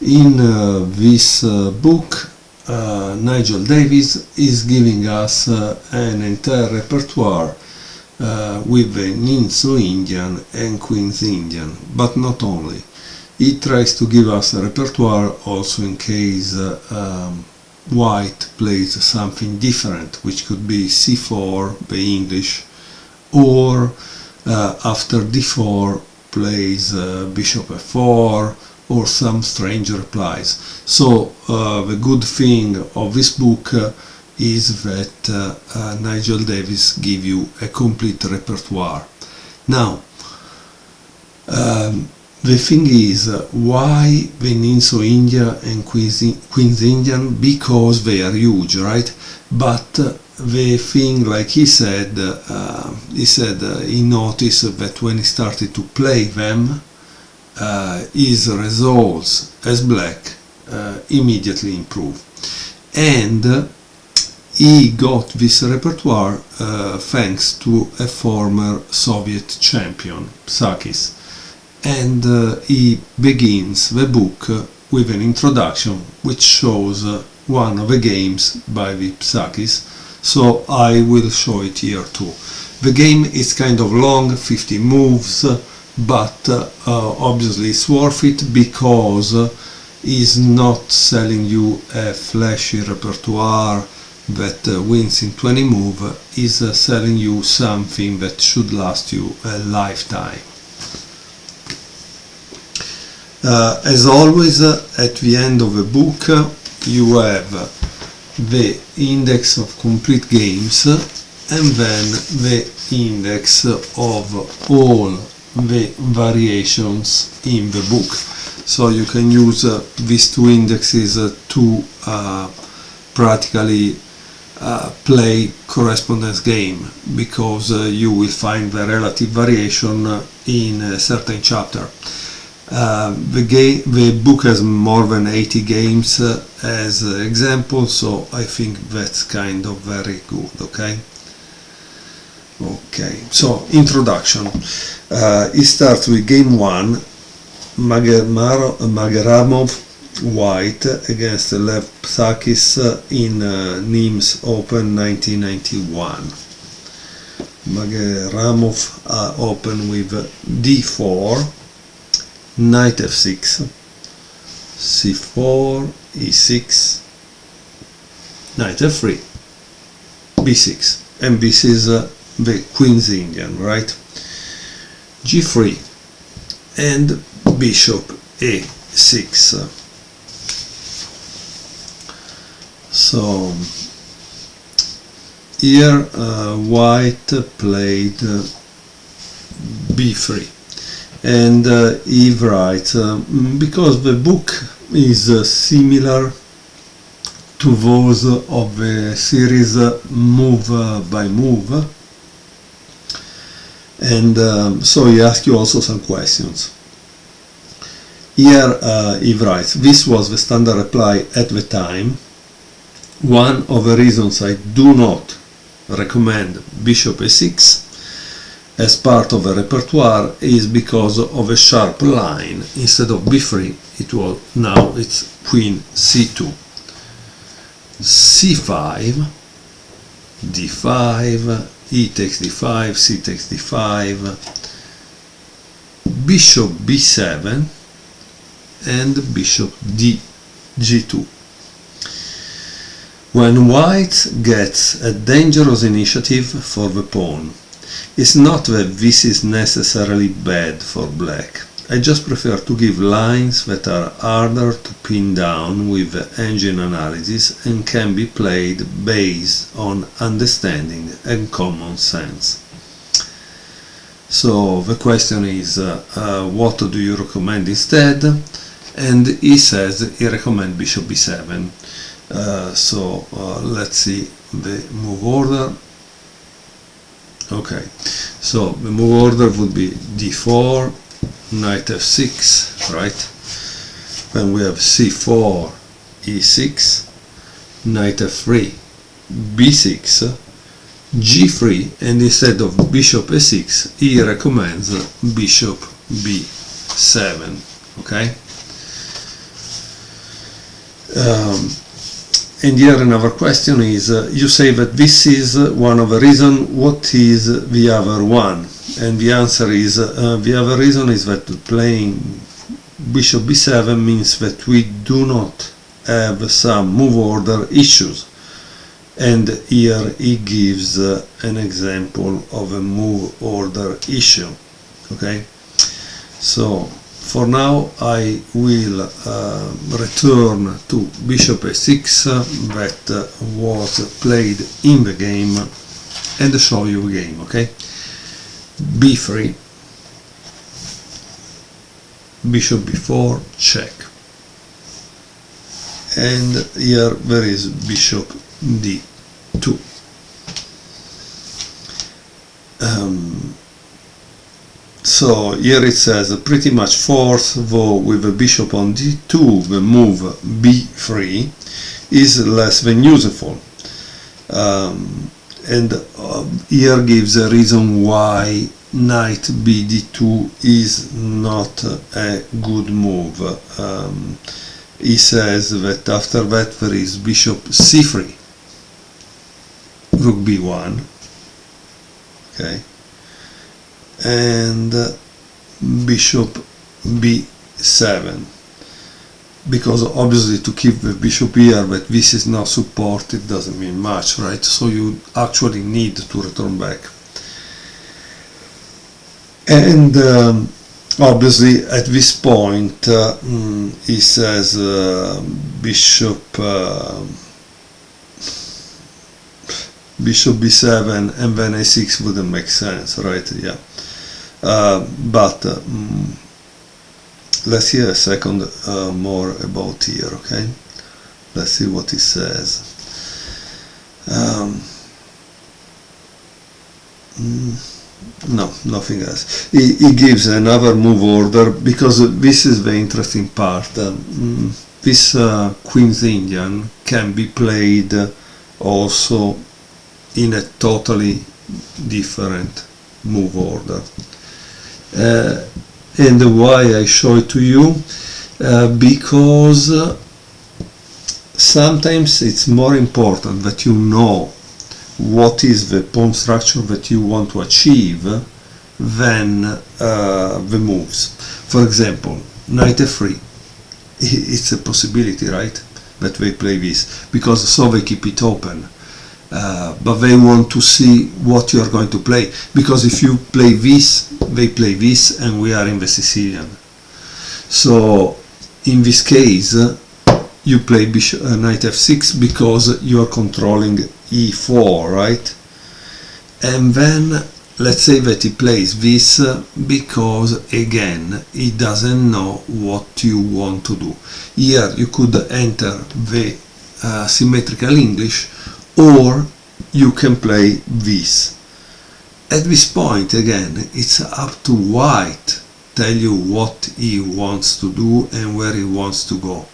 In this book, Nigel Davies is giving us an entire repertoire with the Nimzo-Indian and Queen's Indian, but not only. He tries to give us a repertoire also in case white plays something different, which could be c4, the English, or after d4 plays bishop f4, or some strange replies. So the good thing of this book is that Nigel Davies gives you a complete repertoire. Now, the thing is, why the Nimzo-Indian and Queen's Indian? Because they are huge, right? But the thing, like he said, he noticed that when he started to play them, his results as black immediately improved. And he got this repertoire thanks to a former Soviet champion, Psakis. And he begins the book with an introduction which shows one of the games by the Psakis, so I will show it here too. The game is kind of long, 50 moves, but obviously it's worth it because he's not selling you a flashy repertoire that wins in 20 moves. He's selling you something that should last you a lifetime. As always, at the end of the book you have the index of complete games and then the index of all the variations in the book. So you can use these two indexes to practically play correspondence game, because you will find the relative variation in a certain chapter. The book has more than 80 games as example, so I think that's kind of very good. Okay, so introduction. It starts with game 1, Magaramov white against Lev Psakis in Nims Open 1991. Magaramov open with d4, knight f6, c4, e6, knight f3, b6, and this is the Queen's Indian, right? g3 and bishop a6. So here white played b3. And he writes, because the book is similar to those of the series Move by Move, and so he asks you also some questions. Here he writes, this was the standard reply at the time. One of the reasons I do not recommend bishop a6 as part of a repertoire is because of a sharp line. Instead of b3, now it's queen c2, c5, d5, e takes d5, c takes d5, bishop b7, and bishop g2. When white gets a dangerous initiative for the pawn, it's not that this is necessarily bad for black. I just prefer to give lines that are harder to pin down with engine analysis and can be played based on understanding and common sense. So the question is, what do you recommend instead? And he says he recommends bishop b7. Let's see the move order. Okay, so the move order would be d4, knight f6, right? Then we have c4, e6, knight f3, b6, g3, and instead of bishop a6 he recommends bishop b7. Okay, And here another question is, you say that this is one of the reasons, what is the other one? And the answer is, the other reason is that playing bishop b7 means that we do not have some move order issues. And here he gives an example of a move order issue. Okay, so for now I will return to bishop a6 that was played in the game and show you the game. Okay, b3, bishop b4, check, and here there is bishop d2. So here it says pretty much force, though with the bishop on d2 the move b3 is less than useful, and here gives a reason why knight bd2 is not a good move. He says that after that there is bishop c3, rook b1, okay, and bishop b7, because obviously to keep the bishop here, but this is not supported, doesn't mean much, right? So you actually need to return back. And obviously at this point he says bishop b7 and then a6 wouldn't make sense, right? Yeah, but let's hear a second more about here. Okay, let's see what he says. No, nothing else. He gives another move order, because this is the interesting part. This Queen's Indian can be played also in a totally different move order. And why I show it to you? Because sometimes it's more important that you know what is the pawn structure that you want to achieve than the moves. For example, knight f3, it's a possibility, right, that they play this, because so they keep it open. But they want to see what you are going to play, because if you play this, they play this, and we are in the Sicilian. So in this case you play bishop, knight f6, because you are controlling e4, right? And then let's say that he plays this because again he doesn't know what you want to do. Here you could enter the symmetrical English, or you can play this. At this point again it's up to white tell you what he wants to do and where he wants to go,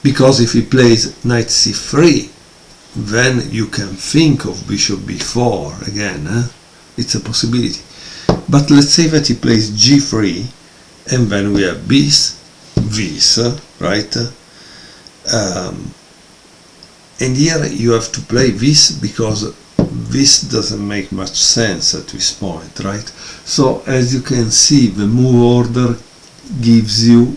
because if he plays knight c3, then you can think of bishop b4 again, it's a possibility. But let's say that he plays g3, and then we have this, right? And here you have to play this, because this doesn't make much sense at this point, right? So as you can see, the move order gives you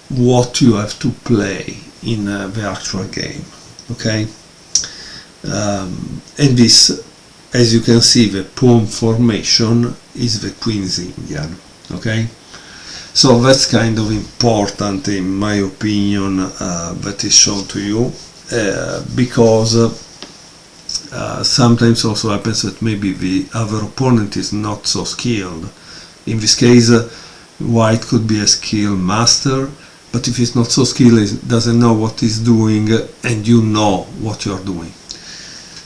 what you have to play in the actual game. Okay, and this, as you can see, the pawn formation is the Queen's Indian. Okay, so that's kind of important in my opinion, that is shown to you, because sometimes also happens that maybe the other opponent is not so skilled. In this case white could be a skill master, but if he's not so skilled, he doesn't know what he's doing, and you know what you're doing.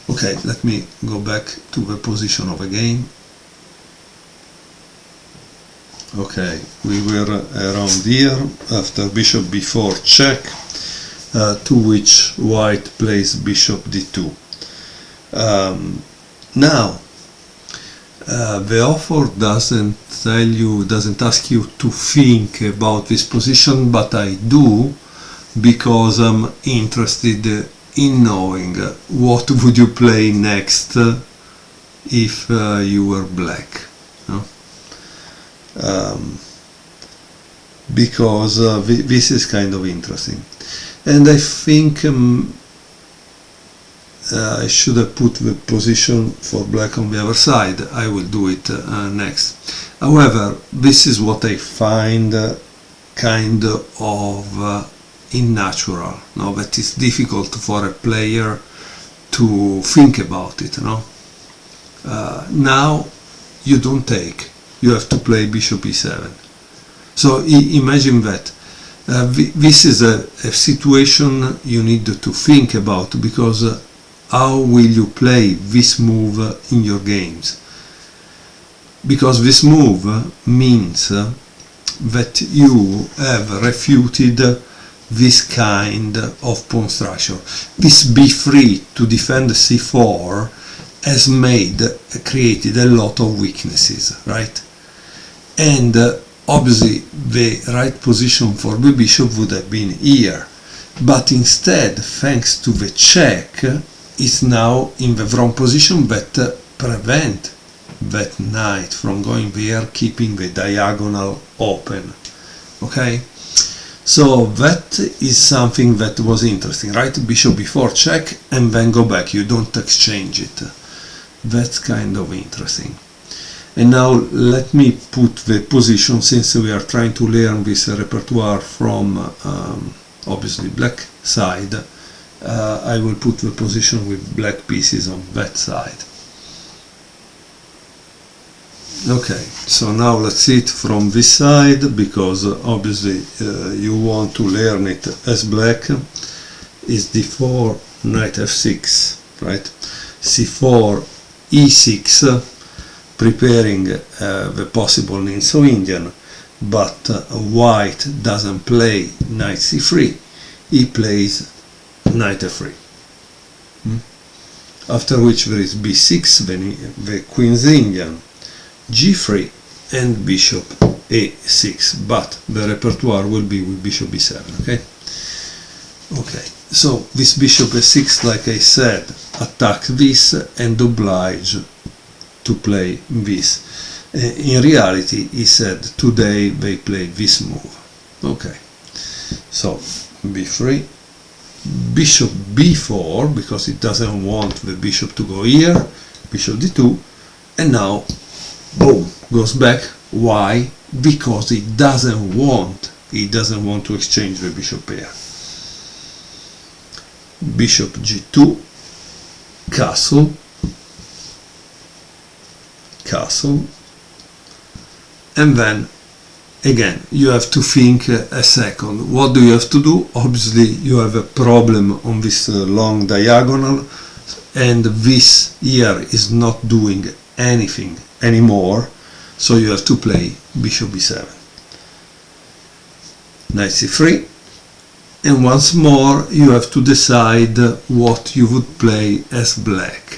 Okay, let me go back to the position of the game. Okay, we were around here after bishop b4 check, to which white plays bishop d2. Now The author doesn't ask you to think about this position, but I do, because I'm interested in knowing what would you play next if you were black, no? Because this is kind of interesting, and I think I should have put the position for black on the other side. I will do it next. However, this is what I find kind of unnatural, no? That is difficult for a player to think about it, no? Now you don't take, you have to play bishop e7. So imagine that. This is a situation you need to think about, because how will you play this move in your games? Because this move means that you have refuted this kind of pawn structure. This b3 to defend c4 has created a lot of weaknesses, right? And obviously the right position for the bishop would have been here, but instead, thanks to the check, it's now in the wrong position that prevent that knight from going there, keeping the diagonal open. Okay, so that is something that was interesting, right? Bishop b4 check and then go back, you don't exchange it. That's kind of interesting. And now let me put the position, since we are trying to learn this repertoire from obviously black side. I will put the position with black pieces on that side. Okay, so now let's see it from this side, because obviously you want to learn it as black. Is d4, knight f6, right? c4, e6, preparing the possible Nimzo-Indian, but white doesn't play knight c3, he plays knight f3. After which there is b6, then the Queen's Indian, g3 and bishop a6, but the repertoire will be with bishop b7. Okay, so this bishop a6, like I said, attack this and oblige to play this. In reality, he said today they play this move. Okay, so b3, bishop b4, because it doesn't want the bishop to go here, bishop d2, and now boom, goes back. Why? Because he doesn't want to exchange the bishop pair. Bishop g2, castle, and then again you have to think a second. What do you have to do? Obviously you have a problem on this long diagonal, and this here is not doing anything anymore, so you have to play bishop b7, knight c3, and once more you have to decide what you would play as black.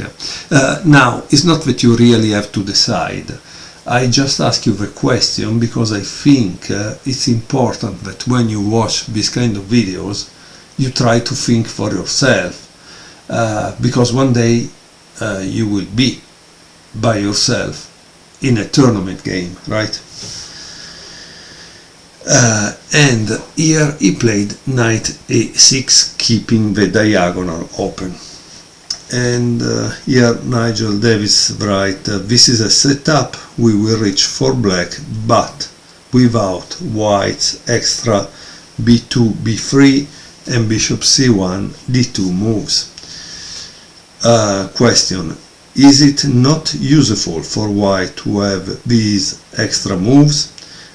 Now, it's not that you really have to decide. I just ask you the question because I think it's important that when you watch this kind of videos you try to think for yourself, because one day you will be by yourself in a tournament game, right? And here he played knight a6, keeping the diagonal open. And here Nigel Davies writes, this is a setup we will reach for black, but without white's extra b2, b3 and bishop c1, d2 moves. Question: is it not useful for white to have these extra moves?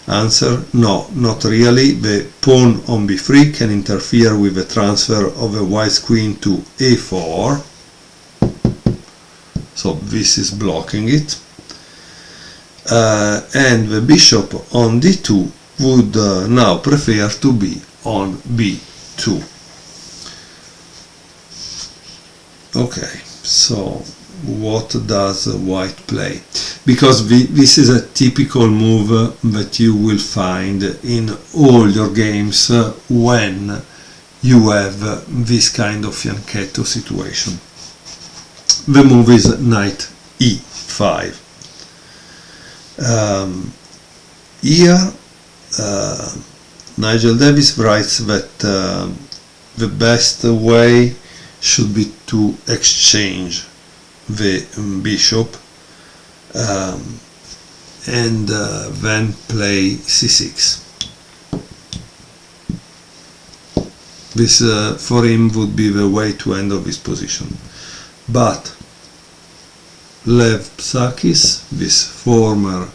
Answer: no, not really. The pawn on b3 can interfere with the transfer of a white's queen to a4, so this is blocking it, and the bishop on d2 would now prefer to be on b2. Okay, so what does white play, because this is a typical move that you will find in all your games when you have this kind of fianchetto situation. The move is knight e5. Here Nigel Davies writes that the best way should be to exchange the bishop and then play c6. This for him would be the way to end of his position. But Lev Psakis, this former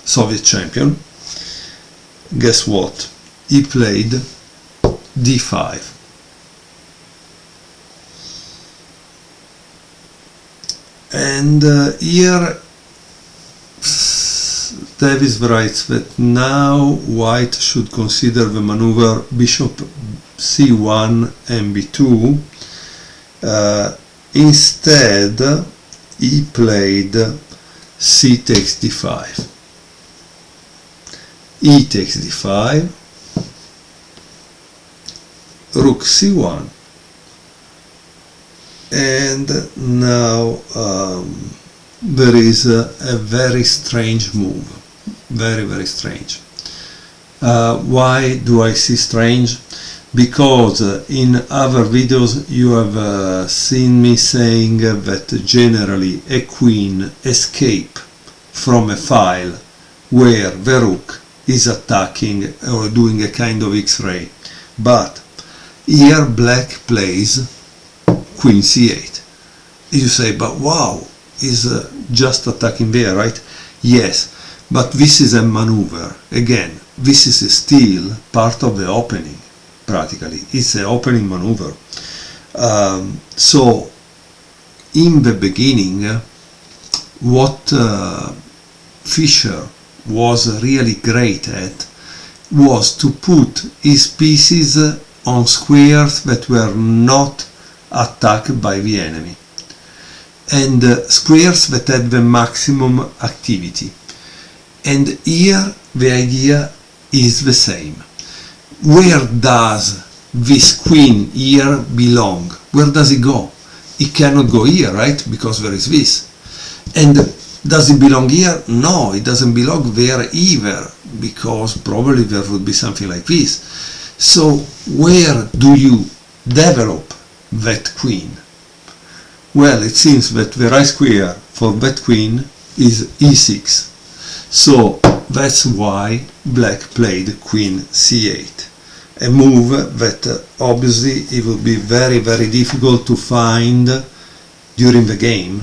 Soviet champion, guess what? He played d5. And here Davies writes that now white should consider the maneuver bishop c1 and b2. Instead he played c takes d5, e takes d5, rook c1, and now there is a very strange move, very strange. Why do I see strange? Because in other videos you have seen me saying that generally a queen escapes from a file where the rook is attacking or doing a kind of X-ray, but here black plays queen c8. You say, but wow, is just attacking there, right? Yes, but this is a maneuver. Again, this is still part of the opening, practically. It's an opening maneuver. So, in the beginning, what Fischer was really great at was to put his pieces on squares that were not attacked by the enemy, and squares that had the maximum activity. And here the idea is the same. Where does this queen here belong? Where does it go? It cannot go here, right? Because there is this. And does it belong here? No, it doesn't belong there either, because probably there would be something like this. So where do you develop that queen? Well, it seems that the right square for that queen is e6. So that's why black played queen c8. A move that obviously it will be very difficult to find during the game.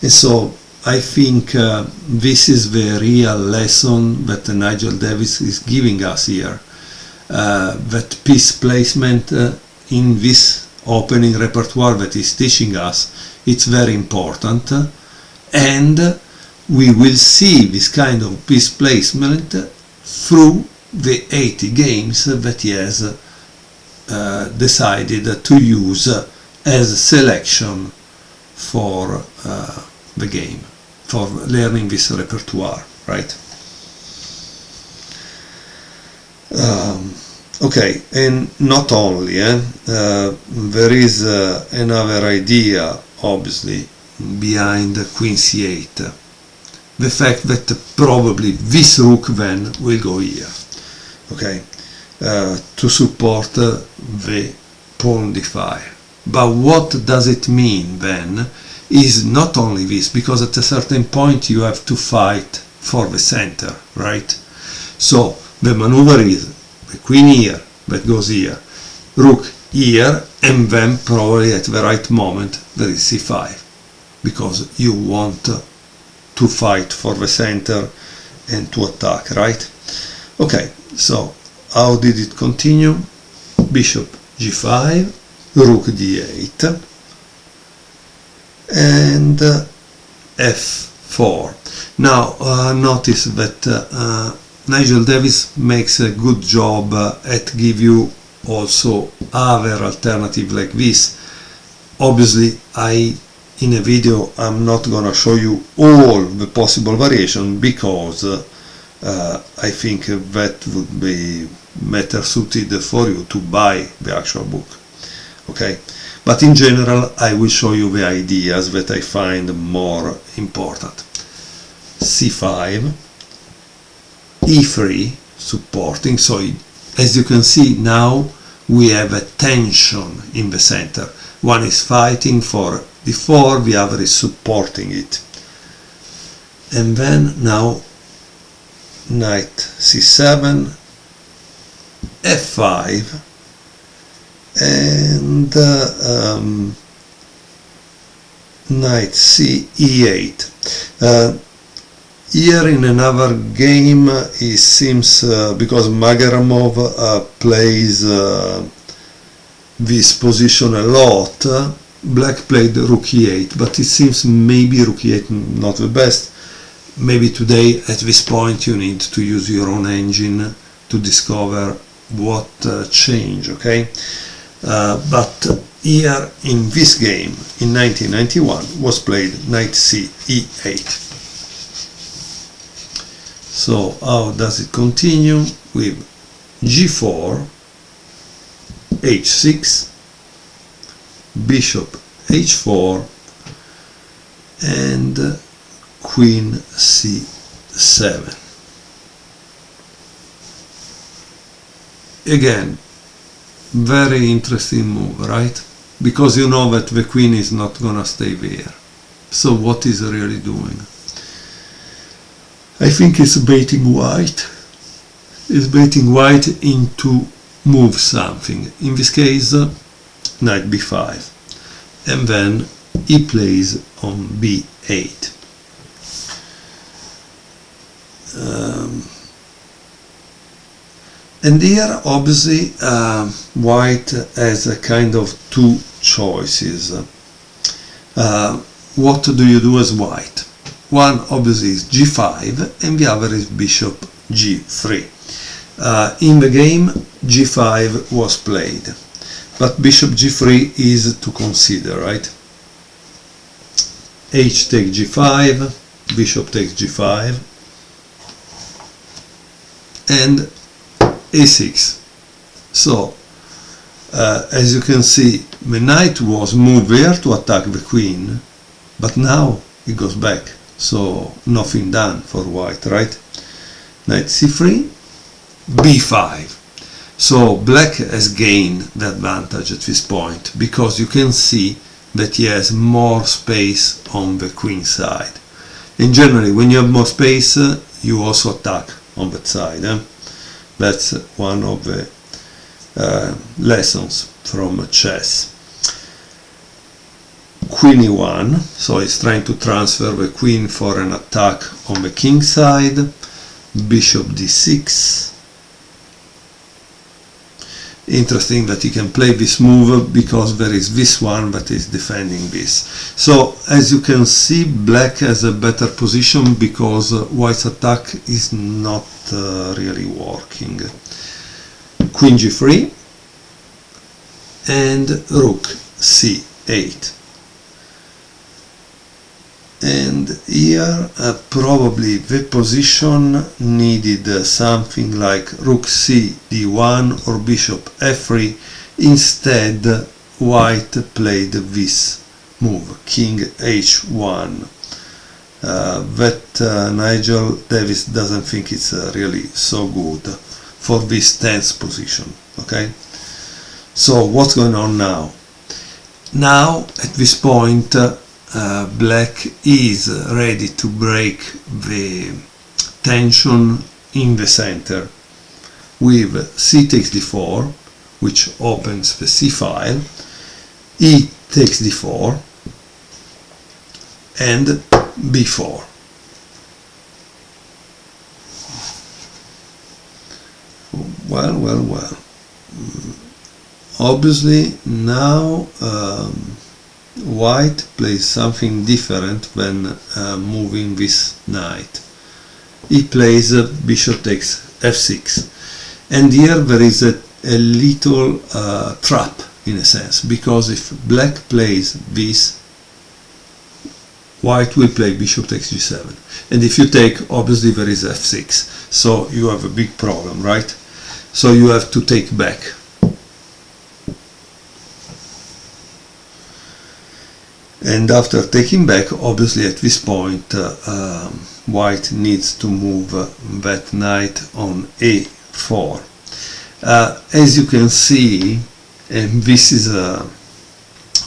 And so I think this is the real lesson that Nigel Davies is giving us here. That piece placement in this opening repertoire that he's teaching us, it's very important, and we will see this kind of piece placement through the 80 games that he has decided to use as selection for the game, for learning this repertoire, right? Okay, and not only, there is another idea, obviously, behind queen c8. The fact that probably this rook then will go here, okay, to support the pawn d5. But what does it mean then is not only this, because at a certain point you have to fight for the center, right? So the maneuver is the queen here, that goes here, rook here, and then probably at the right moment there is c5, because you want to fight for the center and to attack, right? Okay, so how did it continue? Bishop g5, rook d8, and f4. Now notice that Nigel Davies makes a good job at give you also other alternative like this. Obviously, in a video I'm not gonna show you all the possible variation because I think that would be better suited for you to buy the actual book. Okay, but in general I will show you the ideas that I find more important. C5, E3 supporting, so as you can see now we have a tension in the center. One is fighting for d4, the other is supporting it. And then now knight c7, f5, and knight c e8. Here in another game it seems, because Magaramov plays this position a lot, black played rook e8, but it seems maybe rook e8 not the best. Maybe today at this point you need to use your own engine to discover what changed, okay? But here in this game in 1991 was played knight c e8. So how does it continue? With g4, h6, bishop h4, and queen c7. Again, very interesting move, right? Because you know that the queen is not gonna stay there. So what is really doing? I think it's baiting white. It's baiting white into move something. In this case, knight b5. And then he plays on b8. And here obviously white has a kind of two choices. What do you do as white? One obviously is g5 and the other is bishop g3. In the game g5 was played, but bishop g3 is to consider, right? H takes g5, bishop takes g5, and a6. So as you can see, the knight was moved there to attack the queen, but now it goes back, so nothing done for white, right? Knight c3, b5. So black has gained the advantage at this point because you can see that he has more space on the queen side. And generally when you have more space you also attack on that side. That's one of the lessons from chess. Queen e1, so he's trying to transfer the queen for an attack on the king side. Bishop d6. Interesting that he can play this move because there is this one that is defending this. So as you can see, black has a better position because white's attack is not really working. Queen g3 and rook c8. And here probably the position needed something like rook c d1 or bishop f3. Instead white played this move, king h1. That Nigel Davies doesn't think it's really so good for this tense position. Okay, so what's going on now? Now at this point black is ready to break the tension in the center with c takes d4, which opens the c file, e takes d4, and b4. Well. Obviously now white plays something different than moving this knight. He plays bishop takes f6, and here there is a little trap in a sense, because if black plays this, white will play bishop takes g7, and if you take, obviously there is f6, so you have a big problem, right? So you have to take back. And after taking back, obviously at this point white needs to move that knight on a4. As you can see, and this is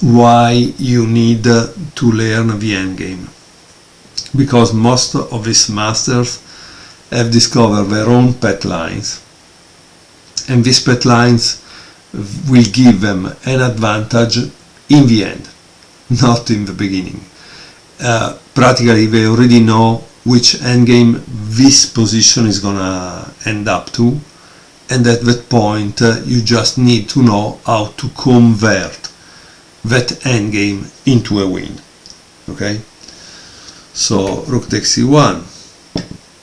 why you need to learn the endgame, because most of these masters have discovered their own pet lines, and these pet lines will give them an advantage in the end, not in the beginning. Practically they already know which endgame this position is gonna end up to, and at that point you just need to know how to convert that endgame into a win. Okay, so rook takes c1,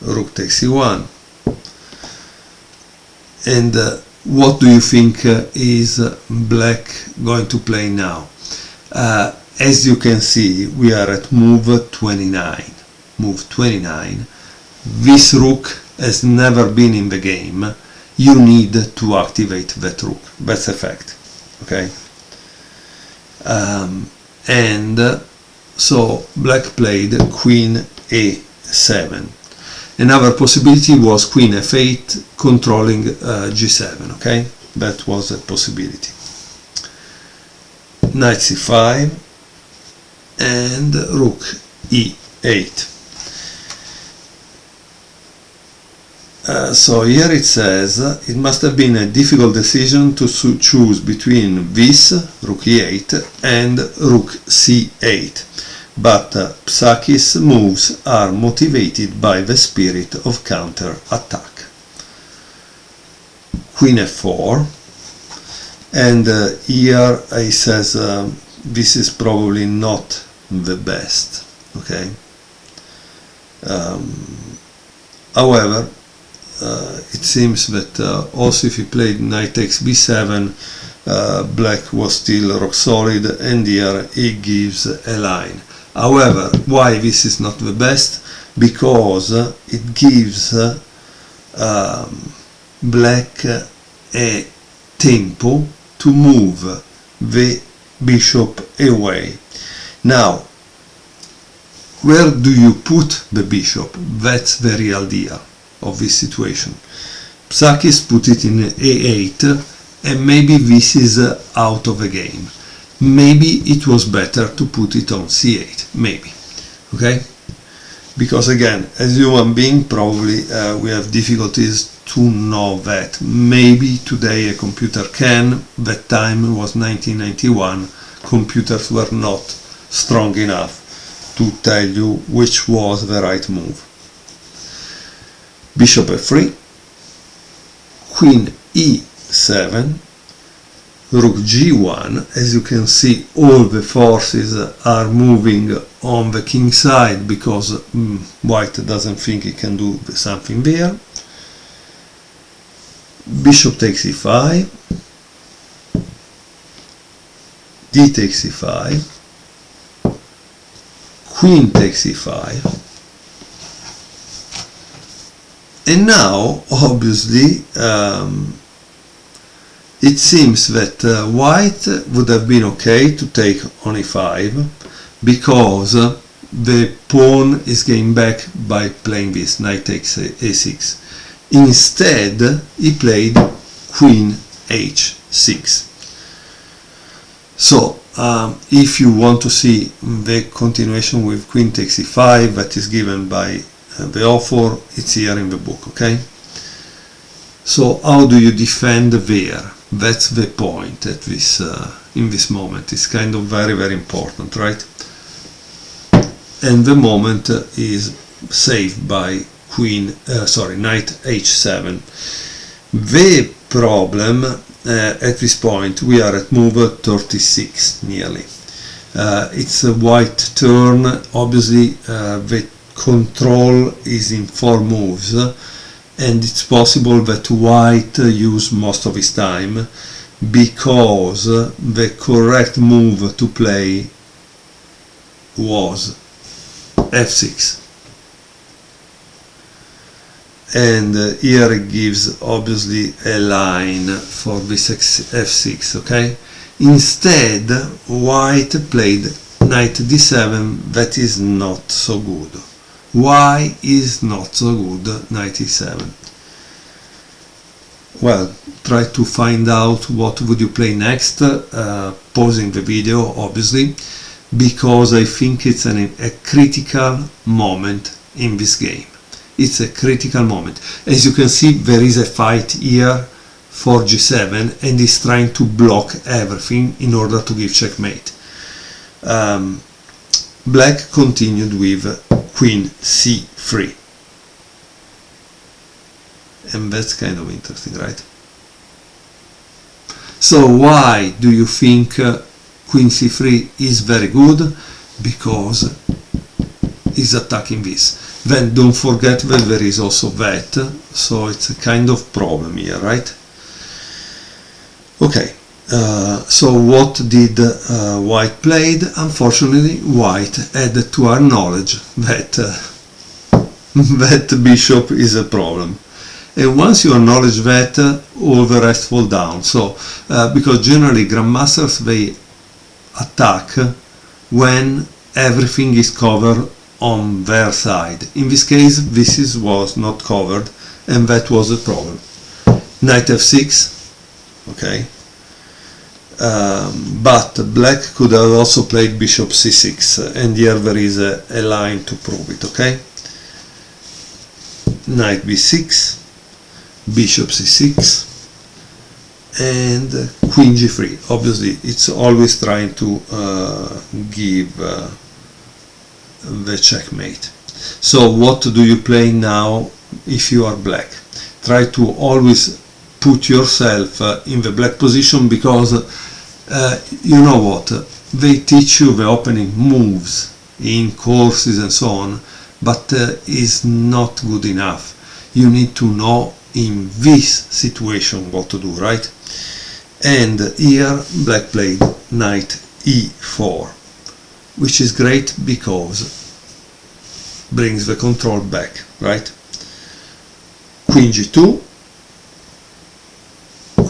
rook takes c1, and what do you think is black going to play now? As you can see, we are at move 29. Move 29. This rook has never been in the game. You need to activate that rook. That's a fact. Okay. And so black played queen a7. Another possibility was queen f8 controlling g7. Okay, that was a possibility. Knight c5 and rook e8. So here it says it must have been a difficult decision to choose between this, rook e8, and rook c8, but Psaki's moves are motivated by the spirit of counter-attack. Queen f4, and here he says this is probably not the best. Okay. However, it seems that also if he played knight takes b7, black was still rock solid, and here he gives a line. However, why this is not the best? Because it gives black a tempo to move the bishop away. Now, where do you put the bishop? That's the real deal of this situation. Psakis put it in a8, and maybe this is out of the game. Maybe it was better to put it on c8, maybe. Okay? Because again, as human being, probably we have difficulties to know that. Maybe today a computer can. That time was 1991. Computers were not strong enough to tell you which was the right move. Bishop f3, queen e7, rook g1. As you can see, all the forces are moving on the king side because white doesn't think he can do something there. Bishop takes e5, d takes e5, queen takes e5, and now obviously it seems that white would have been okay to take on e5 because the pawn is getting back by playing this, knight takes a6. Instead, he played queen h6. So, if you want to see the continuation with queen takes e5 that is given by the author, it's here in the book, okay? So, how do you defend there? That's the point at this in this moment. It's kind of very, very important, right? And the moment is saved by knight h7. The problem at this point, we are at move 36 nearly. It's a white turn. Obviously the control is in 4 moves, and it's possible that white use most of his time because the correct move to play was f6. And here it gives obviously a line for this f6, okay? Instead, white played knight d7. That is not so good. Why is not so good knight e7? Well, try to find out what would you play next, pausing the video obviously, because I think it's a critical moment in this game. It's a critical moment. As you can see, there is a fight here for g7 and he's trying to block everything in order to give checkmate. Black continued with queen c3. And that's kind of interesting, right? So why do you think queen c3 is very good? Because he's attacking this. Then don't forget that there is also that, so it's a kind of problem here, right? Okay, so what did white played? Unfortunately, white had to acknowledge that that bishop is a problem. And once you acknowledge that, all the rest fall down. So, because generally grandmasters, they attack when everything is covered on their side. In this case, this was not covered, and that was a problem. Knight f6, okay. But black could have also played bishop c6, and here there is a line to prove it, okay. Knight b6, bishop c6, and queen g3. Obviously it's always trying to give the checkmate. So what do you play now if you are black? Try to always put yourself in the black position, because you know what, they teach you the opening moves in courses and so on, but is not good enough. You need to know in this situation what to do, right? And here black played knight e4, which is great because brings the control back, right? Queen g2,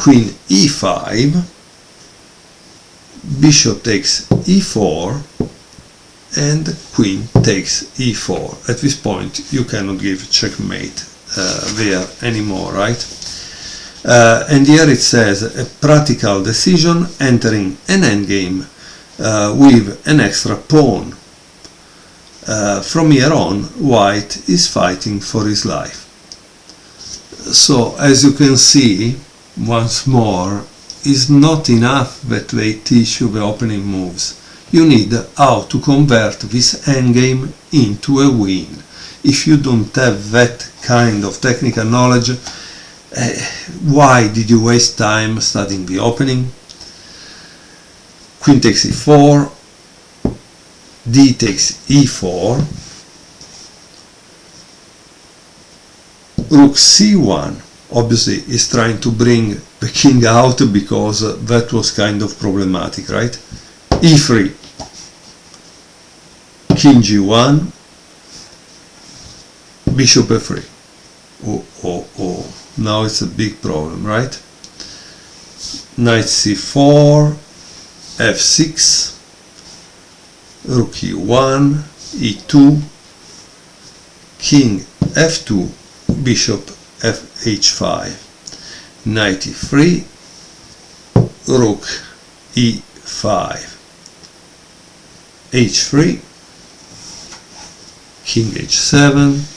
queen e5, bishop takes e4, and queen takes e4. At this point you cannot give checkmate there anymore, right? And here it says a practical decision entering an endgame with an extra pawn. From here on, white is fighting for his life. So as you can see, once more, it's not enough that they teach you the opening moves. You need how to convert this endgame into a win. If you don't have that kind of technical knowledge, why did you waste time studying the opening? Queen takes e4, d takes e4, rook c1, obviously is trying to bring the king out because that was kind of problematic, right? e3, king g1, bishop f3. Oh, now it's a big problem, right? Knight c4, f6, rook e1, e2, king f2, bishop h5, knight e3, rook e5, h3, king h7,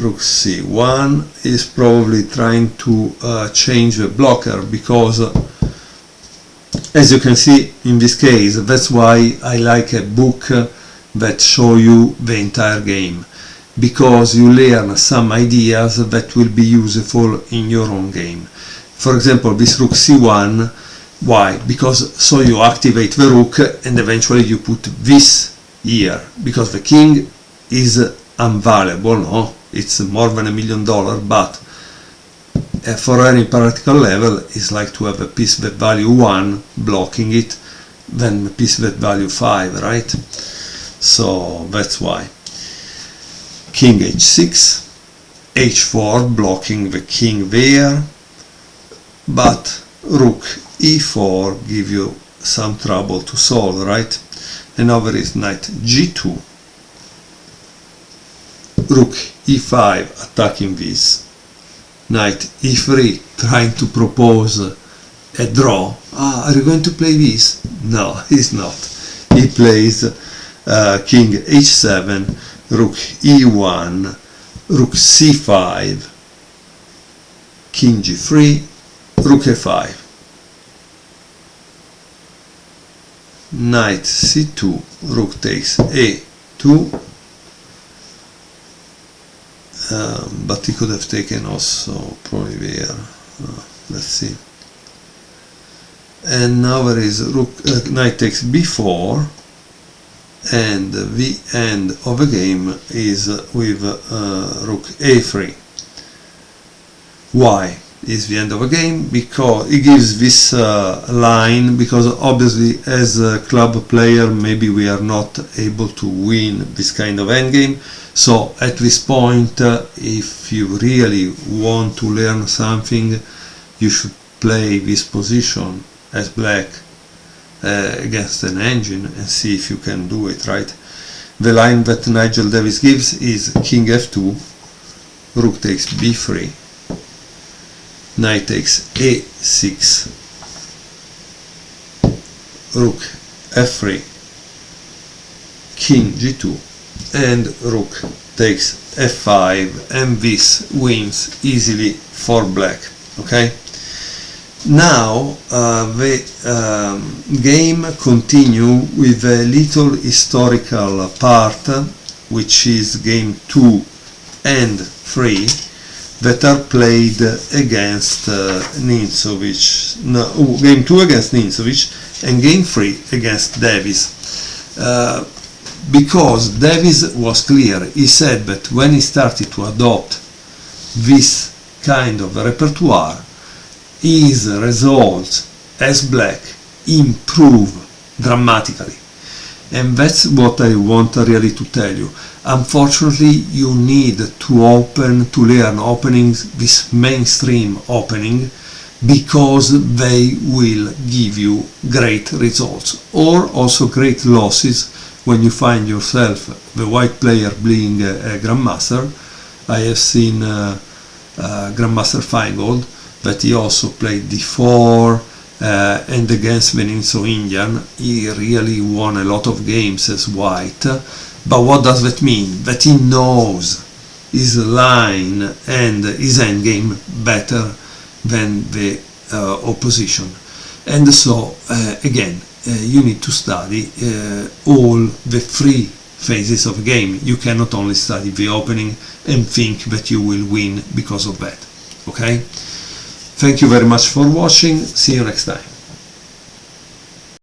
rook c1 is probably trying to change the blocker, because as you can see in this case, that's why I like a book that show you the entire game, because you learn some ideas that will be useful in your own game. For example, this rook c1, why? Because so you activate the rook and eventually you put this here, because the king is unvaluable, no? It's more than $1 million, but for any practical level is like to have a piece that value 1 blocking it, then a piece that value 5, right? So that's why. King h6, h4 blocking the king there, but rook e4 give you some trouble to solve, right? And now there is knight g2, rook e5 attacking this, knight e3 trying to propose a draw. Are you going to play this? No, he's not. He plays king h7, rook e1, rook c5, king g3, rook a5, knight c2, rook takes a2, but he could have taken also probably there. Let's see. And now there is rook, knight takes b4, and the end of the game is with rook a3. Why is the end of the game? Because it gives this line, because obviously as a club player maybe we are not able to win this kind of endgame. So at this point, if you really want to learn something, you should play this position as black against an engine and see if you can do it, right? The line that Nigel Davies gives is king f2, rook takes b3, knight takes a6, rook f3, king g2, and rook takes f5, and this wins easily for black. Okay, now the game continue with a little historical part, which is game 2 and 3 that are played against Nimzo-Indian. No, game 2 against Nimzo-Indian and game 3 against Davies. Because Davies was clear, he said that when he started to adopt this kind of repertoire, his results as black improve dramatically. And that's what I want really to tell you. Unfortunately, you need to learn openings, this mainstream opening, because they will give you great results, or also great losses when you find yourself the white player being a grandmaster. I have seen Grandmaster Feingold that he also played d4, and against the Nimzo-Indian he really won a lot of games as white. But what does that mean? That he knows his line and his endgame better than the opposition. And so again, you need to study all the 3 phases of the game. You cannot only study the opening and think that you will win because of that. Okay? Thank you very much for watching. See you next time.